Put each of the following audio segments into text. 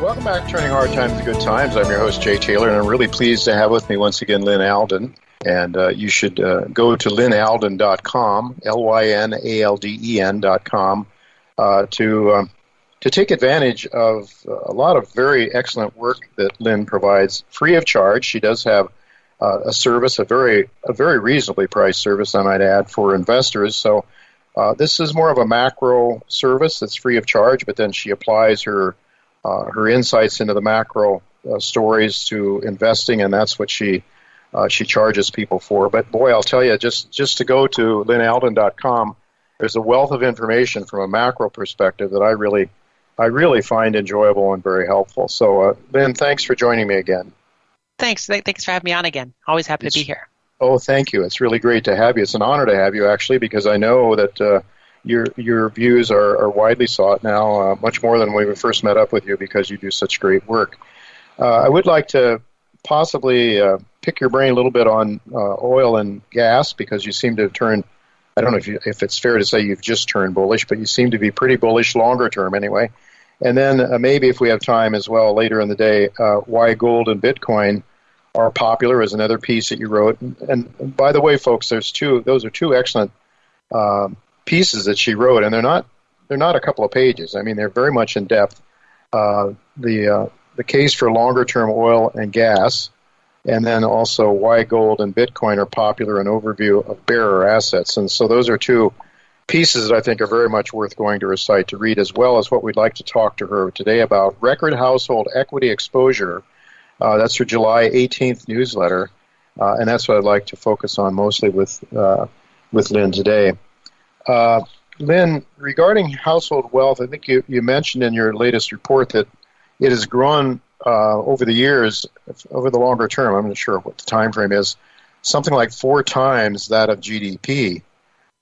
Welcome back to Turning Hard Times to Good Times. I'm your host, Jay Taylor, and I'm really pleased to have with me once again Lyn Alden. And you should go to lynalden.com, LYNALDEN.com, to take advantage of a lot of very excellent work that Lyn provides free of charge. She does have a service, a very reasonably priced service, I might add, for investors. So this is more of a macro service that's free of charge, but then she applies her insights into the macro stories to investing, and that's what she charges people for. But boy, I'll tell you, just to go to lynalden.com, there's a wealth of information from a macro perspective that I really find enjoyable and very helpful. So, Lyn, thanks for joining me again. Thanks for having me on again. Always happy to be here. Oh, thank you. It's really great to have you. It's an honor to have you, actually, because I know that your views are widely sought now, much more than when we first met up with you, because you do such great work. I would like to possibly pick your brain a little bit on oil and gas, because you seem to have turned, I don't know if it's fair to say you've just turned bullish, but you seem to be pretty bullish longer term anyway. And then maybe if we have time as well later in the day, why gold and Bitcoin are popular is another piece that you wrote. And by the way, folks, those are two excellent pieces that she wrote, and they're not a couple of pages. I mean, they're very much in depth. The case for longer term oil and gas, and then also why gold and Bitcoin are popular, an overview of bearer assets. And so those are two pieces that I think are very much worth going to her site to read, as well as what we'd like to talk to her today about: record household equity exposure. That's her July 18th newsletter, and that's what I'd like to focus on mostly with Lyn today. Lyn, regarding household wealth, I think you mentioned in your latest report that it has grown over the years, over the longer term. I'm not sure what the time frame is, something like 4 times that of GDP.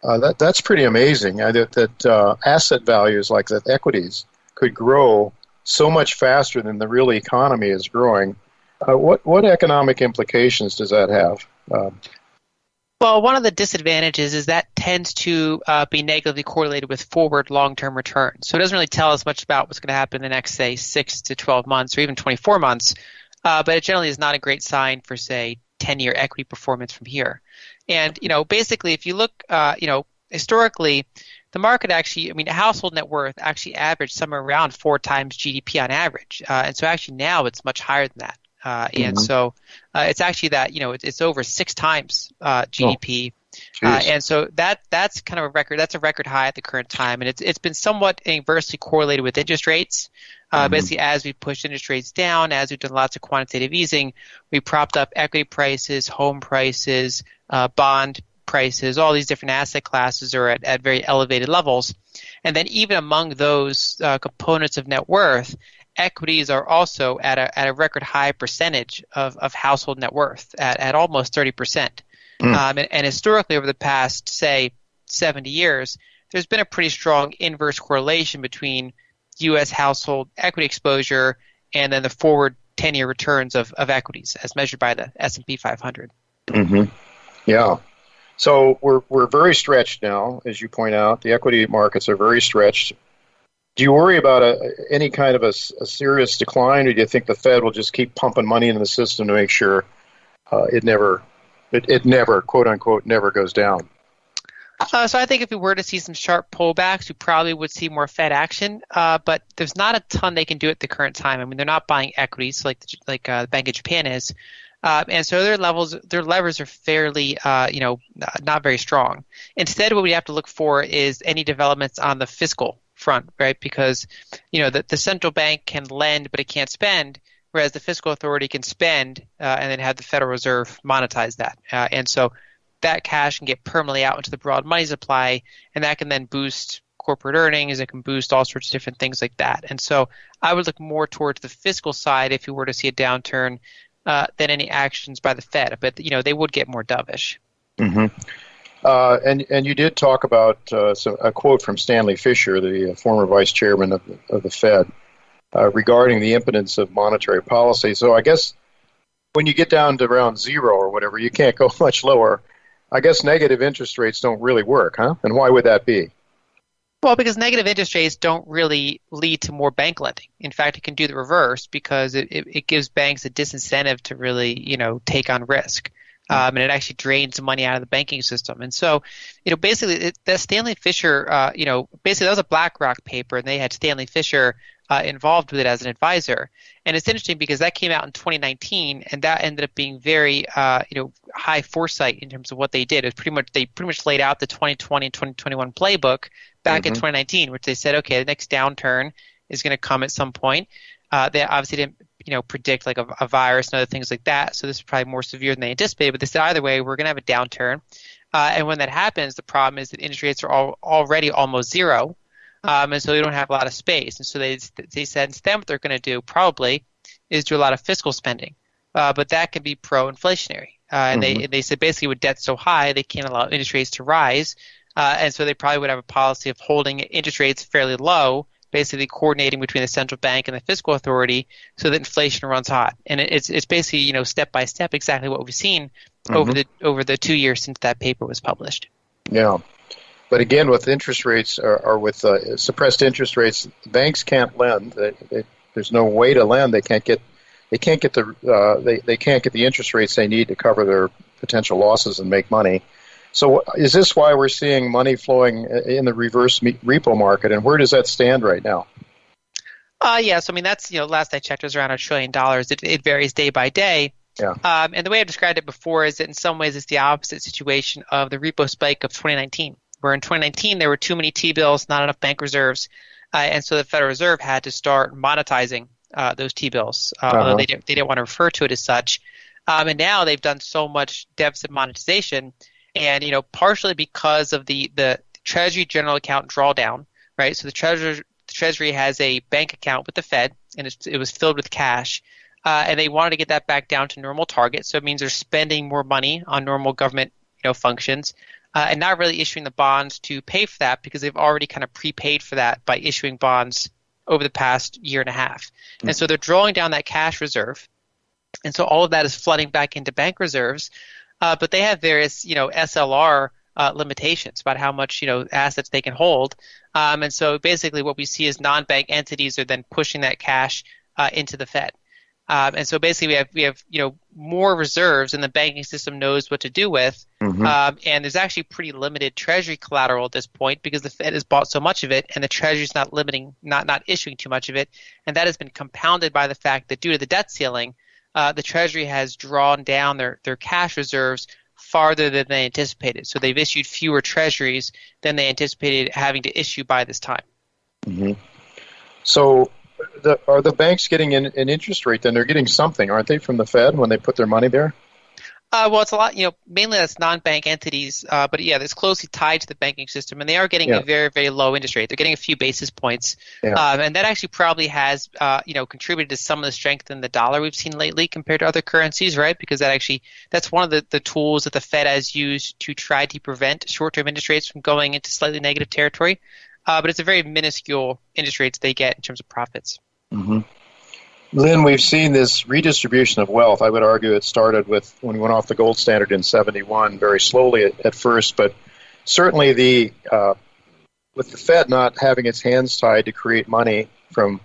That's pretty amazing. That asset values like that, equities, could grow so much faster than the real economy is growing. What economic implications does that have? Well, one of the disadvantages is that tends to be negatively correlated with forward long-term returns. So it doesn't really tell us much about what's going to happen in the next, say, 6 to 12 months or even 24 months, but it generally is not a great sign for, say, 10-year equity performance from here. And, basically, if you look, historically, the market actually, household net worth actually averaged somewhere around 4 times GDP on average. And so actually now it's much higher than that. And so it's actually that, it's over 6 times GDP. And so that's kind of a record. That's a record high at the current time. And it's been somewhat inversely correlated with interest rates. Basically, as we pushed interest rates down, as we've done lots of quantitative easing, we propped up equity prices, home prices, bond prices. All these different asset classes are at very elevated levels. And then even among those components of net worth, equities are also at a record high percentage of household net worth at almost 30%. And historically, over the past, say, 70 years, there's been a pretty strong inverse correlation between U.S. household equity exposure and then the forward 10-year returns of equities as measured by the S&P 500. Yeah. So we're very stretched now, as you point out. The equity markets are very stretched. Do you worry about any kind of a serious decline, or do you think the Fed will just keep pumping money into the system to make sure it never, quote unquote, never goes down? So I think if we were to see some sharp pullbacks, we probably would see more Fed action. But there's not a ton they can do at the current time. They're not buying equities like the Bank of Japan is. And so their levers are fairly, not very strong. Instead, what we have to look for is any developments on the fiscal front, right? Because, the central bank can lend, but it can't spend, whereas the fiscal authority can spend and then have the Federal Reserve monetize that. And so that cash can get permanently out into the broad money supply, and that can then boost corporate earnings. It can boost all sorts of different things like that. And so I would look more towards the fiscal side if we were to see a downturn than any actions by the Fed. But, they would get more dovish. And you did talk about a quote from Stanley Fischer, the former vice chairman of the Fed, regarding the impotence of monetary policy. So I guess when you get down to around zero or whatever, you can't go much lower. I guess negative interest rates don't really work, huh? And why would that be? Well, because negative interest rates don't really lead to more bank lending. In fact, it can do the reverse because it gives banks a disincentive to really, take on risk. And it actually drains money out of the banking system. And so, basically, that Stanley Fischer, basically that was a BlackRock paper, and they had Stanley Fischer involved with it as an advisor. And it's interesting because that came out in 2019, and that ended up being very, high foresight in terms of what they did. It was they pretty much laid out the 2020 and 2021 playbook back in 2019, which they said, okay, the next downturn is going to come at some point. They obviously didn't predict like a virus and other things like that. So this is probably more severe than they anticipated. But they said either way, we're going to have a downturn. And when that happens, the problem is that interest rates are already almost zero. And so they don't have a lot of space. And so they said instead what they're going to do probably is do a lot of fiscal spending. But that can be pro-inflationary. And they said basically with debt so high, they can't allow interest rates to rise. And so they probably would have a policy of holding interest rates fairly low, basically coordinating between the central bank and the fiscal authority so that inflation runs hot. And it's basically, step by step exactly what we've seen over the 2 years since that paper was published. Yeah. But again, with interest rates or with suppressed interest rates, banks can't lend. There's no way to lend. They can't get the interest rates they need to cover their potential losses and make money. So is this why we're seeing money flowing in the reverse repo market, and where does that stand right now? Yeah, so I mean that's last I checked it was around $1 trillion. It varies day by day. Yeah. And the way I described it before is that in some ways it's the opposite situation of the repo spike of 2019, where in 2019 there were too many T-bills, not enough bank reserves, and so the Federal Reserve had to start monetizing those T-bills, although they didn't want to refer to it as such. And now they've done so much deficit monetization. And, partially because of the Treasury General Account drawdown, right? So the Treasury has a bank account with the Fed, and it was filled with cash. And they wanted to get that back down to normal target. So it means they're spending more money on normal government, functions, and not really issuing the bonds to pay for that because they've already kind of prepaid for that by issuing bonds over the past year and a half. And so they're drawing down that cash reserve. And so all of that is flooding back into bank reserves. But they have various, SLR limitations about how much, assets they can hold. And so basically what we see is non-bank entities are then pushing that cash into the Fed. And so basically we have more reserves and the banking system knows what to do with. And there's actually pretty limited Treasury collateral at this point because the Fed has bought so much of it and the Treasury's not issuing too much of it. And that has been compounded by the fact that due to the debt ceiling, the Treasury has drawn down their cash reserves farther than they anticipated. So they've issued fewer Treasuries than they anticipated having to issue by this time. So are the banks getting an interest rate then? They're getting something, aren't they, from the Fed when they put their money there? Well, it's a lot, mainly that's non-bank entities, but yeah, that's closely tied to the banking system, and they are getting a very, very low interest rate. They're getting a few basis points, and that actually probably has, contributed to some of the strength in the dollar we've seen lately compared to other currencies, right? Because that's one of the tools that the Fed has used to try to prevent short-term interest rates from going into slightly negative territory, but it's a very minuscule interest rates they get in terms of profits. Lyn, we've seen this redistribution of wealth. I would argue it started with when we went off the gold standard in 71, very slowly at first, but certainly with the Fed not having its hands tied to create money from,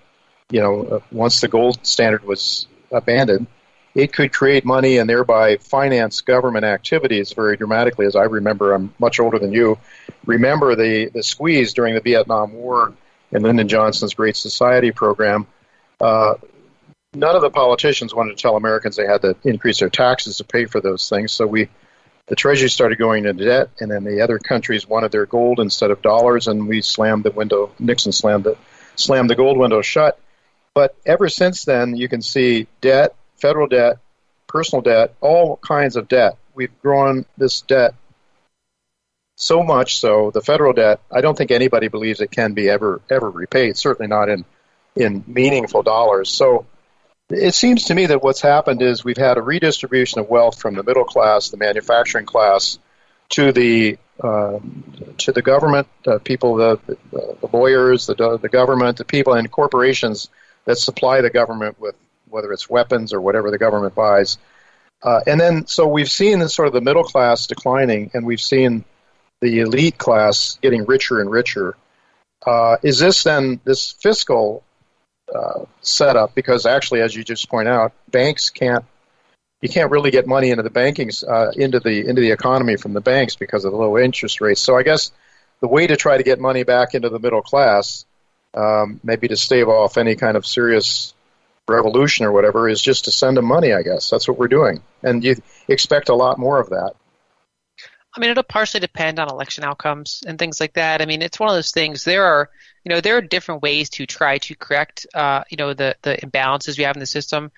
once the gold standard was abandoned, it could create money and thereby finance government activities very dramatically. As I remember, I'm much older than you, remember the squeeze during the Vietnam War and Lyndon Johnson's Great Society program. None of the politicians wanted to tell Americans they had to increase their taxes to pay for those things. So the Treasury started going into debt, and then the other countries wanted their gold instead of dollars, and we slammed the window. Nixon slammed the gold window shut. But ever since then, you can see debt, federal debt, personal debt, all kinds of debt. We've grown this debt so much so, the federal debt, I don't think anybody believes it can be ever repaid, certainly not in meaningful dollars. So it seems to me that what's happened is we've had a redistribution of wealth from the middle class, the manufacturing class, to the government, people, the lawyers, the government, the people and corporations that supply the government with whether it's weapons or whatever the government buys. And then so we've seen this sort of the middle class declining, and we've seen the elite class getting richer and richer. Is this then this fiscal setup? Because actually, as you just point out, you can't really get money into the into the economy from the banks because of the low interest rates. So I guess the way to try to get money back into the middle class, maybe to stave off any kind of serious revolution or whatever, is just to send them money, I guess. That's what we're doing. And you expect a lot more of that. I mean, it'll partially depend on election outcomes and things like that. I mean, it's one of those things. There are different ways to try to correct, the imbalances we have in the system.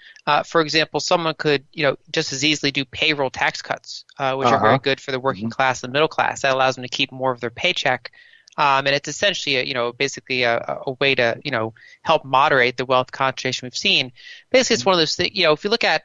For example, someone could, just as easily do payroll tax cuts, which are very good for the working class and middle class. That allows them to keep more of their paycheck. And it's essentially, basically a way to, help moderate the wealth concentration we've seen. Basically, it's one of those things, if you look at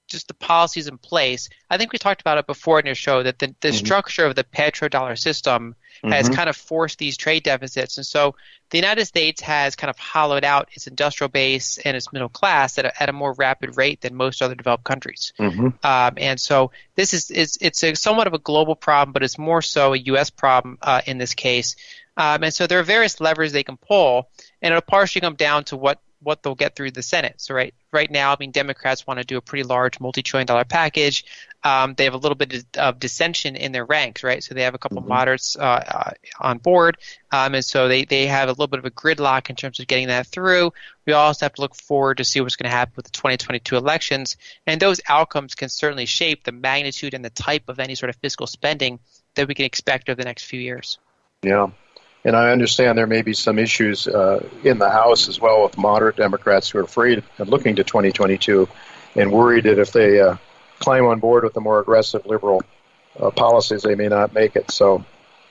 just the policies in place, I think we talked about it before in your show, that the structure of the petrodollar system has kind of forced these trade deficits. And so the United States has kind of hollowed out its industrial base and its middle class at a more rapid rate than most other developed countries. And so this it's a somewhat of a global problem, but it's more so a U.S. problem in this case. And so there are various levers they can pull, and it'll partially come down to what they'll get through the Senate. So right now, I mean, Democrats want to do a pretty large multi-trillion-dollar package. They have a little bit of dissension in their ranks, right? So they have a couple of moderates on board, and so they have a little bit of a gridlock in terms of getting that through. We also have to look forward to see what's going to happen with the 2022 elections, and those outcomes can certainly shape the magnitude and the type of any sort of fiscal spending that we can expect over the next few years. Yeah. And I understand there may be some issues in the House as well with moderate Democrats who are afraid of looking to 2022 and worried that if they climb on board with the more aggressive liberal policies, they may not make it. So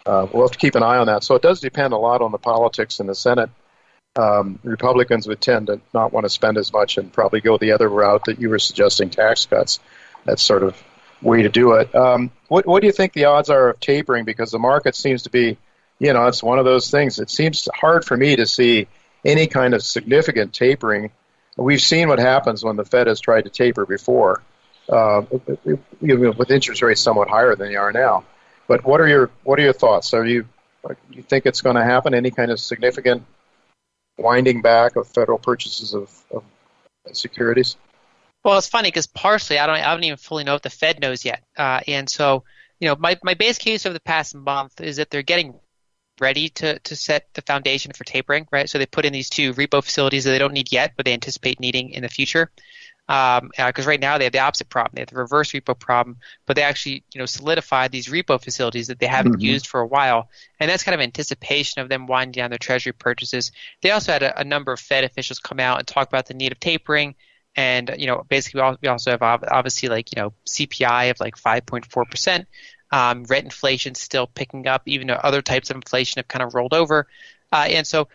we'll have to keep an eye on that. So it does depend a lot on the politics in the Senate. Republicans would tend to not want to spend as much and probably go the other route that you were suggesting, tax cuts. That's sort of way to do it. What do you think the odds are of tapering? Because the market seems to be, it's one of those things. It seems hard for me to see any kind of significant tapering. We've seen what happens when the Fed has tried to taper before, with interest rates somewhat higher than they are now. But what are your thoughts? You think it's going to happen? Any kind of significant winding back of federal purchases of securities? Well, it's funny because partially I don't even fully know if the Fed knows yet. And so, my base case over the past month is that they're getting ready to set the foundation for tapering, right? So they put in these two repo facilities that they don't need yet, but they anticipate needing in the future. Because right now they have the opposite problem. They have the reverse repo problem, but they actually, solidified these repo facilities that they haven't used for a while. And that's kind of anticipation of them winding down their treasury purchases. They also had a number of Fed officials come out and talk about the need of tapering. And, basically we also have obviously CPI of 5.4%. Rent inflation still picking up, even though other types of inflation have kind of rolled over. And so,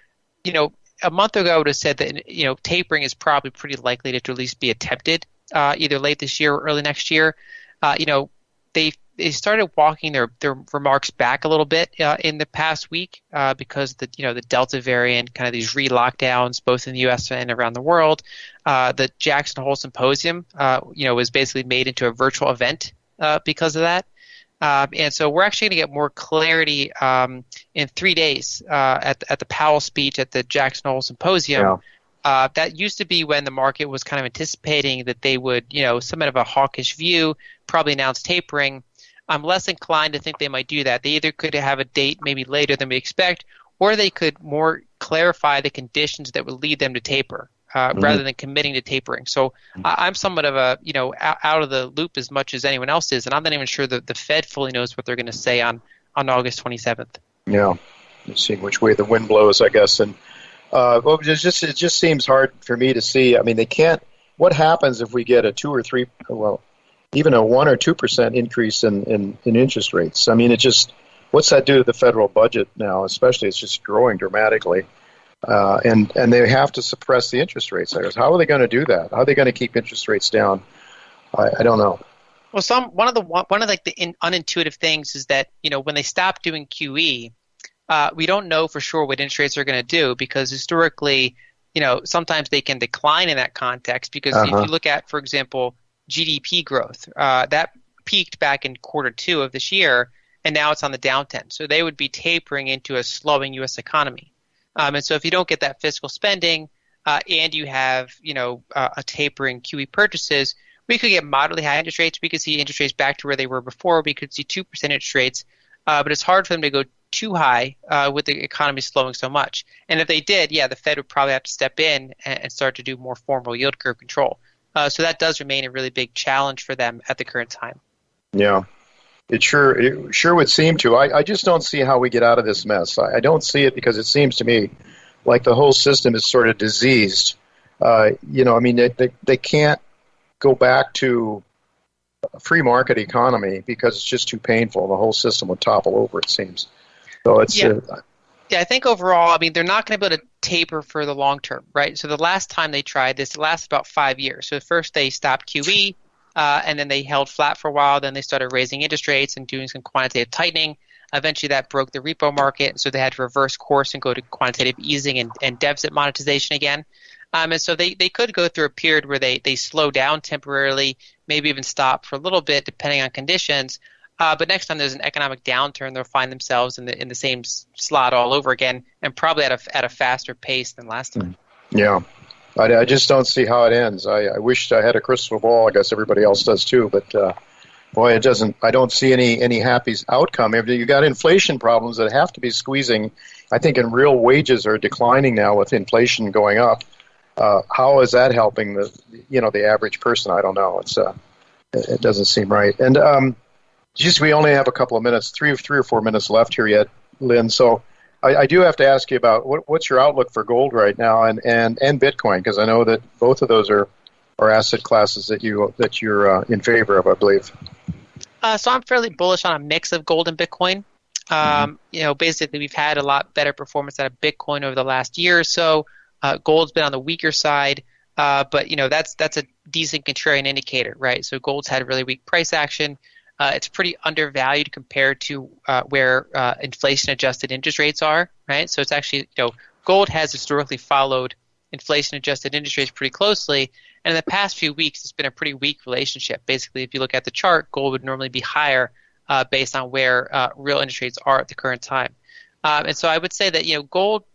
a month ago I would have said that, tapering is probably pretty likely to at least be attempted either late this year or early next year. They started walking their remarks back a little bit in the past week because the Delta variant, kind of these re-lockdowns both in the U.S. and around the world. The Jackson Hole Symposium, was basically made into a virtual event because of that. And so we're actually going to get more clarity in 3 days at the Powell speech at the Jackson Hole Symposium. Yeah. That used to be when the market was kind of anticipating that they would, somewhat of a hawkish view, probably announce tapering. I'm less inclined to think they might do that. They either could have a date maybe later than we expect, or they could more clarify the conditions that would lead them to taper. Rather than committing to tapering. So I'm somewhat of a, out of the loop as much as anyone else is, and I'm not even sure that the Fed fully knows what they're going to say on August 27th. Yeah, let's see which way the wind blows, I guess. And it just seems hard for me to see. I mean, they can't. What happens if we get a 2 or 3, even a 1 or 2% increase in interest rates? I mean, what's that do to the federal budget now? Especially, it's just growing dramatically. And they have to suppress the interest rates. How are they going to do that? How are they going to keep interest rates down? I don't know. Well, one of the unintuitive things is that when they stop doing QE, we don't know for sure what interest rates are going to do because historically, sometimes they can decline in that context because if you look at, for example, GDP growth, that peaked back in Q2 of this year, and now it's on the downtrend. So they would be tapering into a slowing U.S. economy. And so if you don't get that fiscal spending and you have, a tapering QE purchases, we could get moderately high interest rates. We could see interest rates back to where they were before. We could see 2% interest rates, but it's hard for them to go too high with the economy slowing so much. And if they did, the Fed would probably have to step in and start to do more formal yield curve control. So that does remain a really big challenge for them at the current time. Yeah, it sure would seem to. I just don't see how we get out of this mess. I don't see it because it seems to me like the whole system is sort of diseased. They can't go back to a free market economy because it's just too painful. The whole system would topple over, it seems. So it's I think overall, they're not going to be able to taper for the long term, right? So the last time they tried this, it lasted about 5 years. So first they stopped QE, and then they held flat for a while. Then they started raising interest rates and doing some quantitative tightening. Eventually that broke the repo market, so they had to reverse course and go to quantitative easing and deficit monetization again. And so they could go through a period where they slow down temporarily, maybe even stop for a little bit depending on conditions. But next time there's an economic downturn, they'll find themselves in the same slot all over again, and probably at a faster pace than last time. Yeah, I just don't see how it ends. I wish I had a crystal ball. I guess everybody else does too. But boy, it doesn't. I don't see any happy outcome. You got inflation problems that have to be squeezing. I think in real wages are declining now with inflation going up. How is that helping the average person? I don't know. It doesn't seem right. And we only have a couple of minutes, three or 4 minutes left here yet, Lyn. So I do have to ask you about what's your outlook for gold right now and Bitcoin, because I know that both of those are asset classes that you're in favor of, I believe. So I'm fairly bullish on a mix of gold and Bitcoin. Basically we've had a lot better performance out of Bitcoin over the last year or so. Gold's been on the weaker side, but that's a decent contrarian indicator, right? So gold's had really weak price action. It's pretty undervalued compared to where inflation-adjusted interest rates are, right? So it's actually, gold has historically followed inflation-adjusted interest rates pretty closely, and in the past few weeks, it's been a pretty weak relationship. Basically, if you look at the chart, gold would normally be higher based on where real interest rates are at the current time. And so I would say that, gold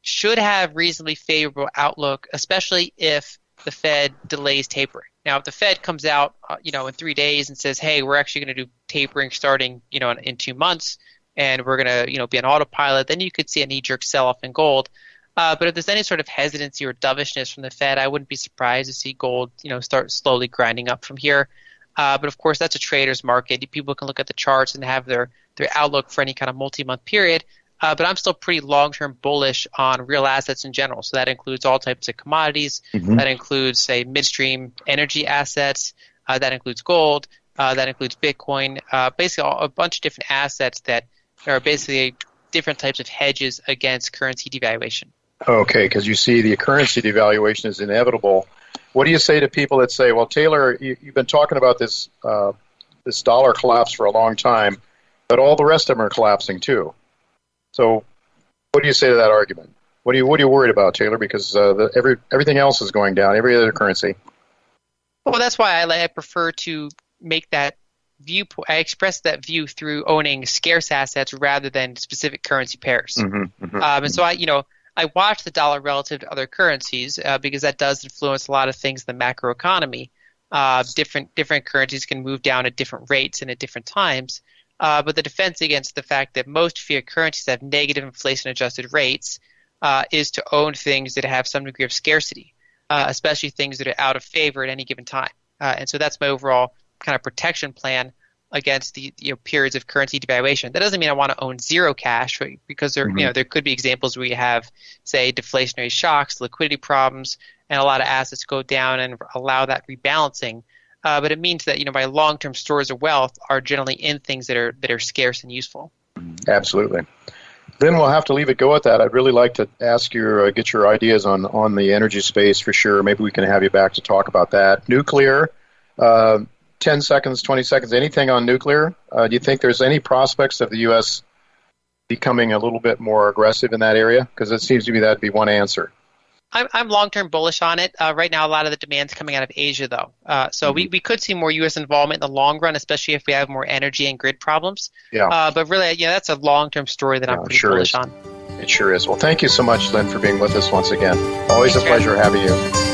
should have reasonably favorable outlook, especially if the Fed delays tapering. Now, if the Fed comes out, in 3 days and says, "Hey, we're actually going to do tapering starting, in 2 months, and we're going to, be on autopilot," then you could see a knee-jerk sell-off in gold. But if there's any sort of hesitancy or dovishness from the Fed, I wouldn't be surprised to see gold, start slowly grinding up from here. But of course, that's a trader's market. People can look at the charts and have their outlook for any kind of multi-month period. But I'm still pretty long-term bullish on real assets in general. So that includes all types of commodities. Mm-hmm. That includes, say, midstream energy assets. That includes gold. That includes Bitcoin. Basically, a bunch of different assets that are basically different types of hedges against currency devaluation. Okay, because you see the currency devaluation is inevitable. What do you say to people that say, well, Taylor, you've been talking about this dollar collapse for a long time, but all the rest of them are collapsing too. So what do you say to that argument? What are you worried about, Taylor? Because everything else is going down, every other currency. Well, that's why I prefer to make that view. I express that view through owning scarce assets rather than specific currency pairs. Mm-hmm, mm-hmm. And so I watch the dollar relative to other currencies because that does influence a lot of things in the macroeconomy. Different currencies can move down at different rates and at different times. But the defense against the fact that most fiat currencies have negative inflation-adjusted rates is to own things that have some degree of scarcity, especially things that are out of favor at any given time. And so that's my overall kind of protection plan against the periods of currency devaluation. That doesn't mean I want to own zero cash, right? Because there could be examples where you have, say, deflationary shocks, liquidity problems, and a lot of assets go down and allow that rebalancing. But it means that my long-term stores of wealth are generally in things that are scarce and useful. Absolutely. Then we'll have to leave it go at that. I'd really like to ask get your ideas on the energy space for sure. Maybe we can have you back to talk about that. Nuclear, 10 seconds, 20 seconds, anything on nuclear? Do you think there's any prospects of the U.S. becoming a little bit more aggressive in that area? Because it seems to me that'd be one answer. I'm long-term bullish on it. Right now, a lot of the demand's coming out of Asia, though. So we could see more U.S. involvement in the long run, especially if we have more energy and grid problems. Yeah. But really, that's a long-term story that I'm pretty bullish on. It sure is. Well, thank you so much, Lyn, for being with us once again. Always a pleasure having you.